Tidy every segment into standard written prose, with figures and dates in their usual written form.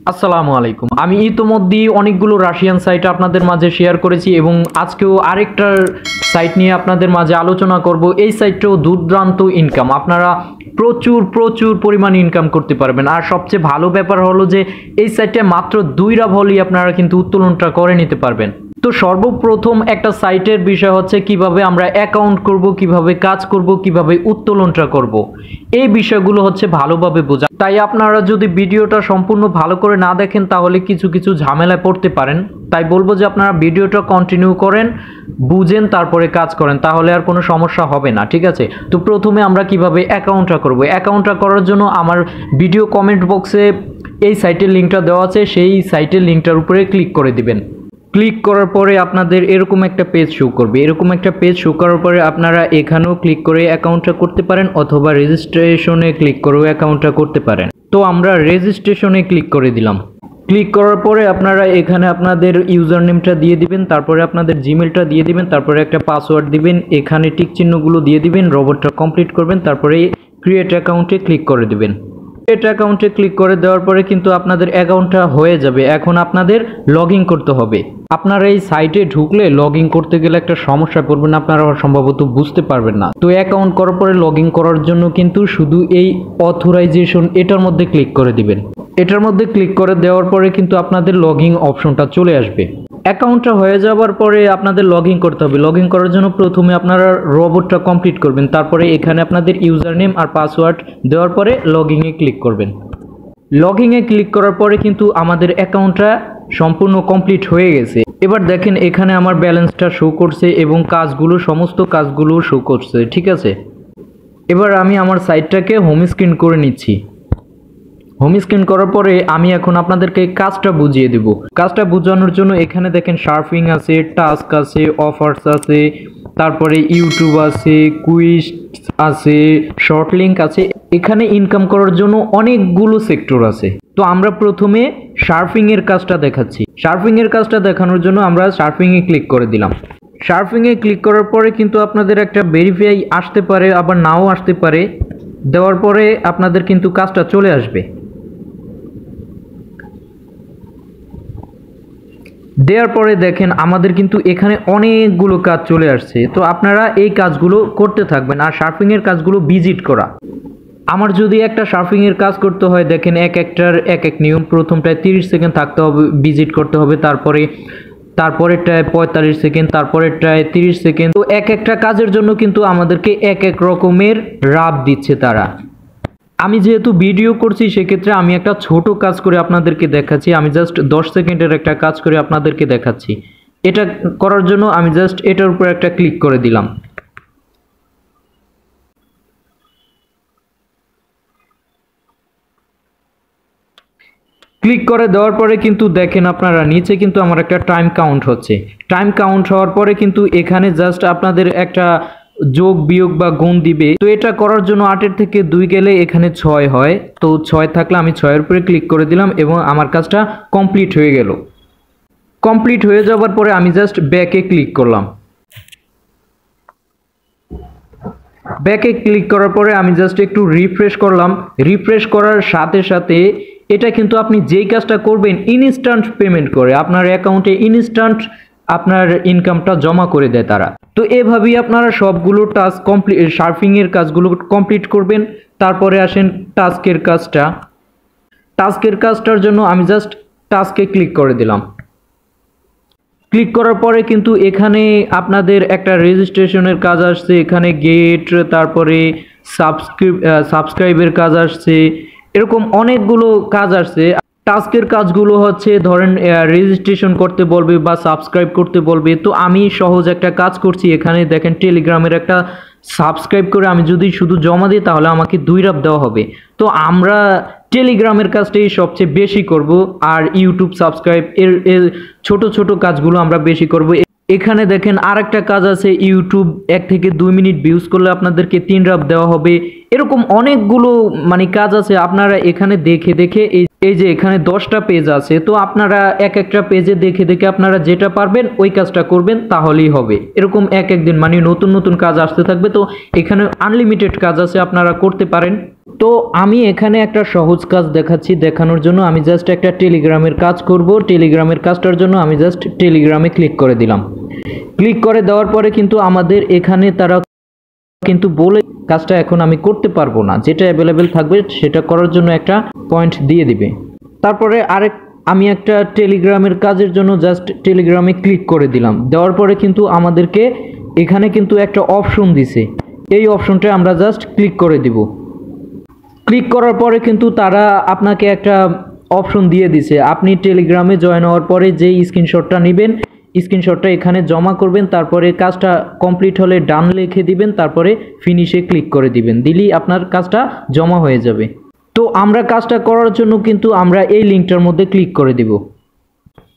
আসসালামু আলাইকুম। আমি ইতোমধ্যেই অনেকগুলো রাশিয়ান সাইট আপনাদের মাঝে শেয়ার করেছি এবং আজকেও আরেকটা সাইট নিয়ে আপনাদের মাঝে আলোচনা করব। এই সাইটটাও দুর্দান্ত ইনকাম, আপনারা প্রচুর প্রচুর পরিমাণ ইনকাম করতে পারবেন। আর সবচেয়ে ভালো ব্যাপার হলো যে এই সাইটে মাত্র 2 রাব হলেই আপনারা কিন্তু উত্তোলনটা করে নিতে পারবেন। তো সর্বপ্রথম একটা সাইটের বিষয় হচ্ছে কিভাবে আমরা অ্যাকাউন্ট করব, কিভাবে কাজ করব, কিভাবে উত্তোলনটা করব, এই বিষয়গুলো হচ্ছে ভালোভাবে বোঝা। তাই আপনারা যদি ভিডিওটা সম্পূর্ণ ভালো করে না দেখেন তাহলে কিছু কিছু ঝামেলায় পড়তে পারেন। তাই বলবো যে আপনারা ভিডিওটা কন্টিনিউ করেন, বুঝেন, তারপরে কাজ করেন, তাহলে আর কোনো সমস্যা হবে না। ঠিক আছে, তো প্রথমে আমরা কিভাবে অ্যাকাউন্টটা করব। অ্যাকাউন্টটা করার জন্য আমার ভিডিও কমেন্ট বক্সে এই সাইটের লিঙ্কটা দেওয়া আছে, সেই সাইটের লিঙ্কটার উপরে ক্লিক করে দিবেন। ক্লিক করার পরে আপনাদের এরকম একটা পেজ শো করবে। এরকম একটা পেজ শো করার পরে আপনারা এখানেও ক্লিক করে অ্যাকাউন্টটা করতে পারেন অথবা রেজিস্ট্রেশনে ক্লিক করেও অ্যাকাউন্টটা করতে পারেন। তো আমরা রেজিস্ট্রেশনে ক্লিক করে দিলাম। ক্লিক করার পরে আপনারা এখানে আপনাদের ইউজার নেমটা দিয়ে দিবেন, তারপরে আপনাদের জিমেলটা দিয়ে দিবেন, তারপরে একটা পাসওয়ার্ড দিবেন, এখানে টিক চিহ্নগুলো দিয়ে দিবেন, রোবটটা কমপ্লিট করবেন, তারপরে ক্রিয়েট অ্যাকাউন্টে ক্লিক করে দিবেন। ক্রিয়েট অ্যাকাউন্টে ক্লিক করে দেওয়ার পরে কিন্তু আপনাদের অ্যাকাউন্টটা হয়ে যাবে। এখন আপনাদের লগ ইন করতে হবে। আপনারা এই সাইটে ঢুকলে লগ ইন করতে গেলে একটা সমস্যা পড়বেন, আপনারা সম্ভবত বুঝতে পারবেন না। তো অ্যাকাউন্ট করার পরে লগ ইন করার জন্য কিন্তু শুধু এই অথরাইজেশন এটার মধ্যে ক্লিক করে দিবেন। এটার মধ্যে ক্লিক করে দেওয়ার পরে কিন্তু আপনাদের লগ ইন অপশনটা চলে আসবে। অ্যাকাউন্টটা হয়ে যাওয়ার পরে আপনাদের লগ ইন করতে হবে। লগ ইন করার জন্য প্রথমে আপনারা রোবটটা কমপ্লিট করবেন, তারপরে এখানে আপনাদের ইউজার নেম আর পাসওয়ার্ড দেওয়ার পরে লগ ইনে ক্লিক করবেন। লগ ইনে ক্লিক করার পরে কিন্তু আমাদের অ্যাকাউন্টটা সম্পূর্ণ কমপ্লিট হয়ে গেছে। এবার দেখেন এখানে আমার ব্যালেন্সটা শো করছে এবং কাজগুলো, সমস্ত কাজগুলো শো করছে। ঠিক আছে, এবার আমি আমার সাইটটাকে হোম স্ক্রিন করে নিচ্ছি। হোম স্ক্রিন করার পরে আমি এখন আপনাদেরকে কাজটা বুঝিয়ে দেব। কাজটা বোঝানোর জন্য এখানে দেখেন সার্ফিং আছে, টাস্ক আছে, অফার্স আছে, তারপরে ইউটিউব আছে, কুইজ আছে, শর্ট লিঙ্ক আছে। এখানে ইনকাম করার জন্য অনেকগুলো সেক্টর আছে। তো আমরা প্রথমে সার্ফিং এর কাজটা দেখাচ্ছি। সার্ফিং এর কাজটা দেখানোর জন্য আমরা সার্ফিং এ ক্লিক করে দিলাম। সার্ফিং এ ক্লিক করার পরে কিন্তু আপনাদের একটা ভেরিফাই আসতে পারে, আবার নাও আসতে পারে। দেওয়ার পরে আপনাদের কিন্তু কাজটা চলে আসবে। দেওয়ার পরে দেখেন আমাদের কিন্তু এখানে অনেকগুলো কাজ চলে আসছে। তো আপনারা এই কাজগুলো করতে থাকবেন। আর সার্ফিং এর কাজগুলো ভিজিট করা। আমার যদি একটা সার্ফিং এর কাজ করতে হয়, দেখেন একটার এক এক নিয়ম। প্রথমটায় 30 সেকেন্ড থাকতে হবে, ভিজিট করতে হবে, তারপরেরটায় 45 সেকেন্ড, তারপরেরটায় 30 সেকেন্ড। তো একটা কাজের জন্য কিন্তু আমাদেরকে এক এক রকমের রাব দিচ্ছে তারা। আমি যেহেতু ভিডিও করছি সেক্ষেত্রে আমি একটা ছোট কাজ করে আপনাদেরকে দেখাচ্ছি। আমি জাস্ট 10 সেকেন্ডের একটা কাজ করে আপনাদেরকে দেখাচ্ছি। এটা করার জন্য আমি জাস্ট এটার উপর একটা ক্লিক করে দিলাম। ক্লিক করে দেওয়ার পরে কিন্তু দেখেন আপনারা নিচে কিন্তু আমার একটা টাইম কাউন্ট হচ্ছে। টাইম কাউন্ট হওয়ার পরে কিন্তু এখানে জাস্ট আপনাদের একটা যোগ বিয়োগ বা গুণ দিবে। তো এটা করার জন্য 8 থেকে 2 গেলে এখানে 6 হয়। তো 6 থাকলে আমি 6-এর উপরে ক্লিক করে দিলাম এবং আমার কাজটা কমপ্লিট হয়ে গেল। কমপ্লিট হয়ে যাওয়ার পরে আমি জাস্ট ব্যাকে ক্লিক করলাম। ব্যাকে ক্লিক করার পরে আমি জাস্ট একটু রিফ্রেশ করলাম। রিফ্রেশ করার সাথে সাথে এটা কিন্তু আপনি যেই কাজটা করবেন ইনস্ট্যান্ট পেমেন্ট করে আপনার অ্যাকাউন্টে ইনস্ট্যান্ট আপনার ইনকামটা জমা করে দেয় তারা। তো এভাবেই আপনারা সবগুলো টাস্ক কমপ্লিট, সার্ফিং এর কাজগুলো কমপ্লিট করবেন। তারপরে আসেন টাস্কের কাজটা। টাস্কের কাজটার জন্য আমি জাস্ট টাস্কে ক্লিক করে দিলাম। ক্লিক করার পরে কিন্তু এখানে আপনাদের একটা রেজিস্ট্রেশনের কাজ আসছে, এখানে গেট, তারপরে সাবস্ক্রাইবের কাজ আসছে, এরকম অনেকগুলো কাজ আসছে। টাস্কের কাজগুলো হচ্ছে ধরেন রেজিস্ট্রেশন করতে বলবে বা সাবস্ক্রাইব করতে বলবে। তো আমি সহজ একটা কাজ করছি। এখানে দেখেন টেলিগ্রামের একটা সাবস্ক্রাইব করে আমি যদি শুধু জমা দিই তাহলে আমাকে 2 রাব দেওয়া হবে। তো আমরা টেলিগ্রামের কাজটাই সবচেয়ে বেশি করব, আর ইউটিউব সাবস্ক্রাইব এর ছোট ছোট কাজগুলো আমরা বেশি করব। এখানে দেখেন আরেকটা কাজ আছে, ইউটিউব 1 থেকে 2 মিনিট ভিউজ করলে আপনাদেরকে 3 রাব দেওয়া হবে। এরকম অনেকগুলো কাজ আছে। আপনারা এখানে দেখে দেখে এই যে এখানে 10টা পেজ আছে, তো আপনারা একটা পেজে দেখে দেখে আপনারা যেটা পারবেন ওই কাজটা করবেন, তাহলেই হবে। এরকম এক একদিন নতুন নতুন কাজ আসতে থাকবে। তো এখানে আনলিমিটেড কাজ আছে, আপনারা করতে পারেন। তো আমি এখানে একটা সহজ কাজ দেখাচ্ছি, দেখানোর জন্য আমি জাস্ট একটা টেলিগ্রামের কাজ করব। টেলিগ্রামের কাজটার জন্য আমি জাস্ট টেলিগ্রামে ক্লিক করে দিলাম। ক্লিক করে দেওয়ার পরে কিন্তু আমাদের এখানে তারা কিন্তু বলে কাজটা এখন আমি করতে পারবো না, যেটা অ্যাভেলেবেল থাকবে সেটা করার জন্য একটা পয়েন্ট দিয়ে দিবে। তারপরে আমি একটা টেলিগ্রামের কাজের জন্য জাস্ট টেলিগ্রামে ক্লিক করে দিলাম। দেওয়ার পরে কিন্তু আমাদেরকে এখানে কিন্তু একটা অপশন দিছে, এই অপশনটা আমরা জাস্ট ক্লিক করে দিব। ক্লিক করার পরে কিন্তু তারা আপনাকে একটা অপশন দিয়ে দিছে, আপনি টেলিগ্রামে জয়েন হওয়ার পরে যেই স্ক্রিনশটটা নেবেন, স্ক্রিনশটটা এখানে জমা করবেন, তারপরে কাজটা কমপ্লিট হলে ডান লিখে দিবেন, তারপরে ফিনিশে ক্লিক করে দিবেন, দিলেই আপনার কাজটা জমা হয়ে যাবে। তো আমরা কাজটা করার জন্য কিন্তু আমরা এই লিঙ্কটার মধ্যে ক্লিক করে দিব।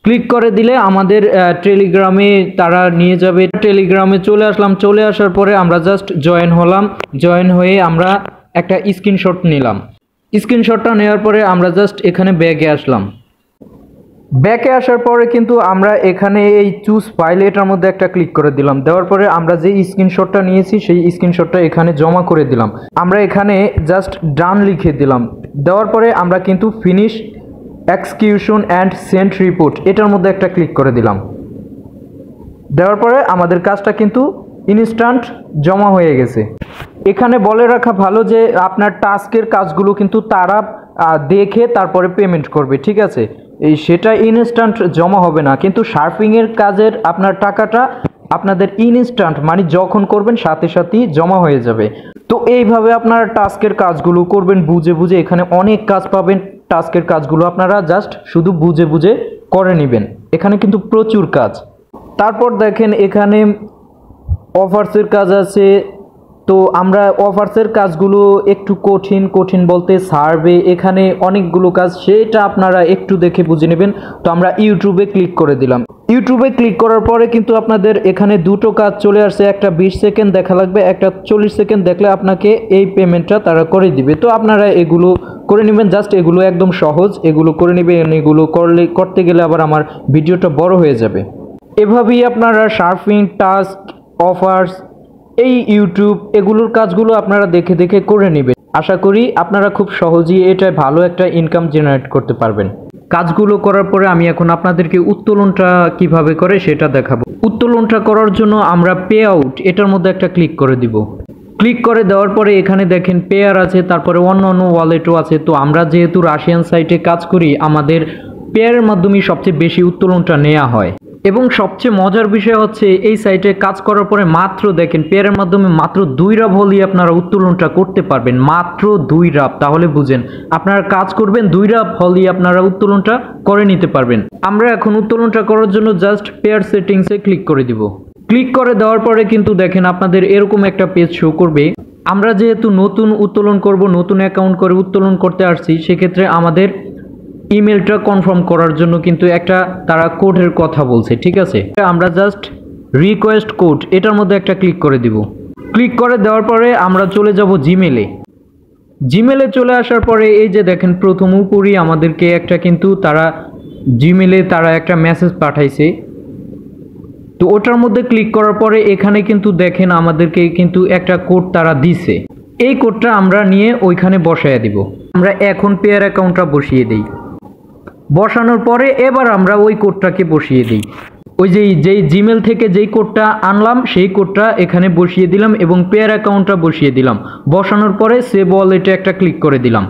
ক্লিক করে দিলে আমাদের টেলিগ্রামে তারা নিয়ে যাবে। টেলিগ্রামে চলে আসলাম, চলে আসার পরে আমরা জাস্ট জয়েন হলাম। জয়েন হয়ে আমরা একটা স্ক্রিনশট নিলাম। স্ক্রিনশটটা নেওয়ার পরে আমরা জাস্ট এখানে ব্যাকে আসলাম। ব্যাকে আসার পরে কিন্তু আমরা এখানে এই চুজ ফাইল এটার মধ্যে একটা ক্লিক করে দিলাম। দেওয়ার পরে আমরা যে স্ক্রিনশটটা নিয়েছি সেই স্ক্রিনশটটা এখানে জমা করে দিলাম। আমরা এখানে জাস্ট ডান লিখে দিলাম। দেওয়ার পরে আমরা কিন্তু finish execution and send report এটার মধ্যে একটা ক্লিক করে দিলাম। দেওয়ার পরে আমাদের কাজটা কিন্তু ইনস্ট্যান্ট জমা হয়ে গেছে। এখানে বলে রাখা ভালো যে আপনার টাস্কের কাজগুলো কিন্তু তারা দেখে তারপরে পেমেন্ট করবে, ঠিক আছে? সেটা ইনস্ট্যান্ট জমা হবে না, কিন্তু সার্ফিংয়ের কাজের আপনার টাকাটা আপনাদের ইনস্ট্যান্ট মানে যখন করবেন সাথে সাথেই জমা হয়ে যাবে। তো এইভাবে আপনারা টাস্কের কাজগুলো করবেন বুঝে বুঝে। এখানে অনেক কাজ পাবেন, টাস্কের কাজগুলো আপনারা জাস্ট শুধু বুঝে বুঝে করে নেবেন। এখানে কিন্তু প্রচুর কাজ। তারপর দেখেন এখানে অফার্সের কাজ আছে। তো আমরা অফার্সের কাজগুলো একটু কঠিন বলতে সার্ভে, এখানে অনেকগুলো কাজ, সেটা আপনারা একটু দেখে বুঝে নেবেন। তো আমরা ইউটিউবে ক্লিক করে দিলাম। ইউটিউবে ক্লিক করার পরে কিন্তু আপনাদের এখানে দুটো কাজ চলে আসছে, একটা 20 সেকেন্ড দেখা লাগবে, একটা 40 সেকেন্ড দেখলে আপনাকে এই পেমেন্টটা তারা করে দিবে। তো আপনারা এগুলো করে নেবেন, জাস্ট এগুলো একদম সহজ, এগুলো করে নেবেন। এগুলো করতে গেলে আবার আমার ভিডিওটা বড় হয়ে যাবে। এভাবেই আপনারা সার্ফিং, টাস্ক, অফার্স, এই ইউটিউব এগুলোর কাজগুলো আপনারা দেখে দেখে করে নেবেন। আশা করি আপনারা খুব সহজেই এটা ভালো একটা ইনকাম জেনারেট করতে পারবেন। কাজগুলো করার পরে আমি এখন আপনাদেরকে উত্তোলনটা কিভাবে করে সেটা দেখাবো। উত্তোলনটা করার জন্য আমরা পে আউট এটার মধ্যে একটা ক্লিক করে দিব। ক্লিক করে দেওয়ার পরে এখানে দেখেন পেয়ার আছে, তারপরে অন্য ওয়ালেটও আছে। তো আমরা যেহেতু রাশিয়ান সাইটে কাজ করি, আমাদের পেয়ারের মাধ্যমে সবচেয়ে বেশি উত্তোলনটা নেওয়া হয়। এবং সবচেয়ে মজার বিষয় হচ্ছে এই সাইটে কাজ করার পরে মাত্র দেখেন পেয়ারের মাধ্যমে মাত্র 2 রাব হলেই আপনারা উত্তোলনটা করতে পারবেন। মাত্র 2 রাব, তাহলে বুঝেন আপনারা কাজ করবেন 2 রাব হলেই আপনারা উত্তোলনটা করে নিতে পারবেন। আমরা এখন উত্তোলনটা করার জন্য জাস্ট পেয়ার সেটিংসে ক্লিক করে দিব। ক্লিক করে দেওয়ার পরে কিন্তু দেখেন আপনাদের এরকম একটা পেজ শো করবে। আমরা যেহেতু নতুন উত্তোলন করব, নতুন অ্যাকাউন্ট করে উত্তোলন করতে আসছি, সেক্ষেত্রে আমাদের ইমেলটা কনফার্ম করার জন্য কিন্তু একটা তারা কোডের কথা বলছে, ঠিক আছে? আমরা জাস্ট রিকোয়েস্ট কোড এটার মধ্যে একটা ক্লিক করে দিব। ক্লিক করে দেওয়ার পরে আমরা চলে যাব জিমেলে। জিমেলে চলে আসার পরে এই যে দেখেন প্রথম উপরই আমাদেরকে একটা কিন্তু তারা জিমেলে তারা একটা মেসেজ পাঠাইছে। তো ওটার মধ্যে ক্লিক করার পরে এখানে কিন্তু দেখেন আমাদেরকে কিন্তু একটা কোড তারা দিছে। এই কোডটা আমরা নিয়ে ওইখানে বসায় দিব। আমরা এখন পেয়ার অ্যাকাউন্টটা বসিয়ে দিই। বসানোর পরে এবার আমরা ওই কোডটাকে বসিয়ে দিই। ওই যেই জিমেল থেকে যেই কোডটা আনলাম সেই কোডটা এখানে বসিয়ে দিলাম এবং পেয়ার অ্যাকাউন্টটা বসিয়ে দিলাম। বসানোর পরে সেভ ওয়ালেটে একটা ক্লিক করে দিলাম।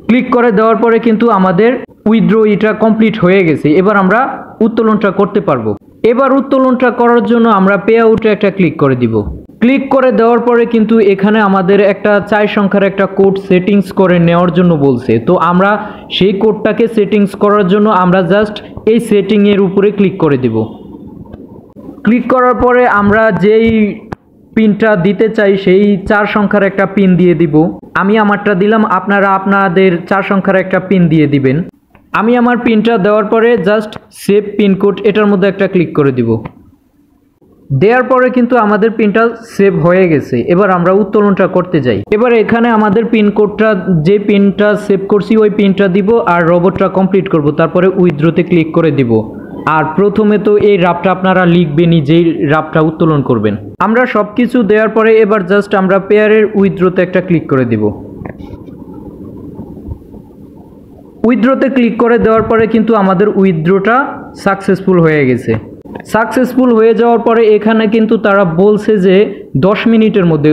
ক্লিক করে দেওয়ার পরে কিন্তু আমাদের উইথড্র এটা কমপ্লিট হয়ে গেছে। এবার আমরা উত্তোলনটা করতে পারবো। এবার উত্তোলনটা করার জন্য আমরা পে আউটে একটা ক্লিক করে দিব। ক্লিক করে দেওয়ার পরে কিন্তু এখানে আমাদের একটা 4 সংখ্যার একটা কোড সেটিংস করে নেওয়ার জন্য বলছে। তো আমরা সেই কোডটাকে সেটিংস করার জন্য আমরা জাস্ট এই সেটিংয়ের উপরে ক্লিক করে দিব। ক্লিক করার পরে আমরা যেই পিনটা দিতে চাই সেই 4 সংখ্যার একটা পিন দিয়ে দিব। আমি আমারটা দিলাম, আপনারা আপনাদের 4 সংখ্যার একটা পিন দিয়ে দিবেন। আমি আমার পিনটা দেওয়ার পরে জাস্ট সেভ পিন কোড এটার মধ্যে একটা ক্লিক করে দিব। দেওয়ার পরে কিন্তু আমাদের পিনটা সেভ হয়ে গেছে। এবার আমরা উত্তোলনটা করতে যাই। এবার এখানে আমাদের পিন কোডটা যে পিনটা সেভ করছি ওই পিনটা দিব আর রোবটটা কমপ্লিট করব। তারপরে উইথড্রতে ক্লিক করে দিব। আর প্রথমে তো এই রাবটা আপনারা লিখবেনই যেই রাবটা উত্তোলন করবেন। আমরা সব কিছু দেওয়ার পরে এবার জাস্ট আমরা পেয়ারের উইথড্রতে একটা ক্লিক করে দিব। উইথড্রোতে ক্লিক করে দেওয়ার পরে কিন্তু আমাদের উইথড্রোটা সাকসেসফুল হয়ে গেছে। সাকসেসফুল হয়ে যাওয়ার পরে এখানে কিন্তু তারা বলছে যে 10 মিনিটের মধ্যে,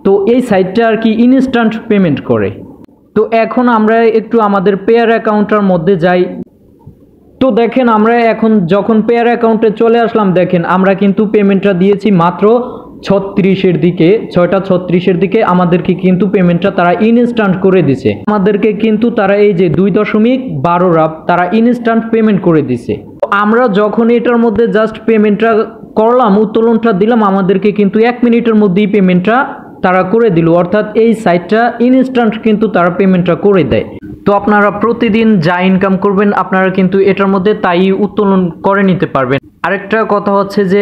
তো এই সাইটটা আর কি ইনস্ট্যান্ট পেমেন্ট করে। তো এখন আমরা একটু আমাদের পেয়ার অ্যাকাউন্টের মধ্যে যাই। তো দেখেন আমরা এখন যখন পেয়ার অ্যাকাউন্টে চলে আসলাম, দেখেন আমরা কিন্তু পেমেন্টটা দিয়েছি মাত্র 36-এর দিকে, 6:36-এর দিকে আমাদেরকে কিন্তু পেমেন্টটা তারা ইনস্ট্যান্ট করে দিছে। আমাদেরকে কিন্তু তারা এই যে 2.12 রাত তারা ইনস্ট্যান্ট পেমেন্ট করে দিছে। আমরা যখন এটার মধ্যে জাস্ট পেমেন্টটা করলাম, উত্তোলনটা দিলাম, আমাদেরকে কিন্তু 1 মিনিটের মধ্যেই পেমেন্টটা তারা করে দিল। অর্থাৎ এই সাইটটা ইনস্ট্যান্ট কিন্তু তারা পেমেন্টটা করে দেয়। তো আপনারা প্রতিদিন যা ইনকাম করবেন আপনারা কিন্তু এটার মধ্যে তাই উত্তোলন করে নিতে পারবেন। আরেকটা কথা হচ্ছে যে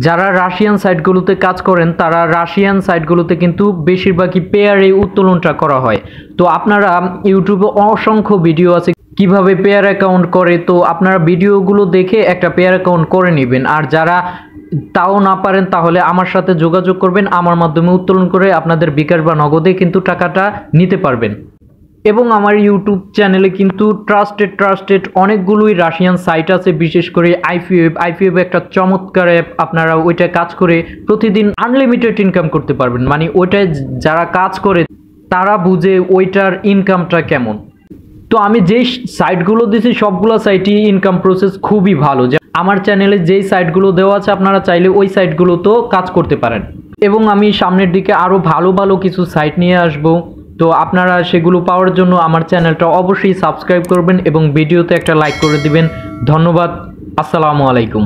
যারা রাশিয়ান সাইটগুলোতে কাজ করেন তারা রাশিয়ান সাইটগুলোতে কিন্তু বেশিরভাগই পেয়ারে উত্তোলনটা করা হয়। তো আপনারা ইউটিউবে অসংখ্য ভিডিও আছে কিভাবে পেয়ার অ্যাকাউন্ট করে, তো আপনারা ভিডিওগুলো দেখে একটা পেয়ার অ্যাকাউন্ট করে নেবেন। আর যারা তাও না পারেন তাহলে আমার সাথে যোগাযোগ করবেন, আমার মাধ্যমে উত্তোলন করে আপনাদের বিকাশ বা নগদে কিন্তু টাকাটা নিতে পারবেন। এবং আমার ইউটিউব চ্যানেলে কিন্তু ট্রাস্টেড অনেকগুলোই রাশিয়ান সাইট আছে, বিশেষ করে আইপিওয়েব একটা চমৎকার অ্যাপ। আপনারা ওইটা কাজ করে প্রতিদিন আনলিমিটেড ইনকাম করতে পারবেন। মানে ওইটায় যারা কাজ করে তারা বুঝে ওইটার ইনকামটা কেমন। তো আমি যেই সাইটগুলো দিয়েছি সবগুলো সাইটই ইনকাম প্রসেস খুবই ভালো। আমার চ্যানেলে যেই সাইটগুলো দেওয়া আছে আপনারা চাইলে ওই সাইটগুলোতেও কাজ করতে পারেন। এবং আমি সামনের দিকে আরও ভালো ভালো কিছু সাইট নিয়ে আসব। তো আপনারা সেগুলো পাওয়ার জন্য আমার চ্যানেলটা অবশ্যই সাবস্ক্রাইব করবেন এবং ভিডিওতে একটা লাইক করে দিবেন। ধন্যবাদ। আসসালামু আলাইকুম।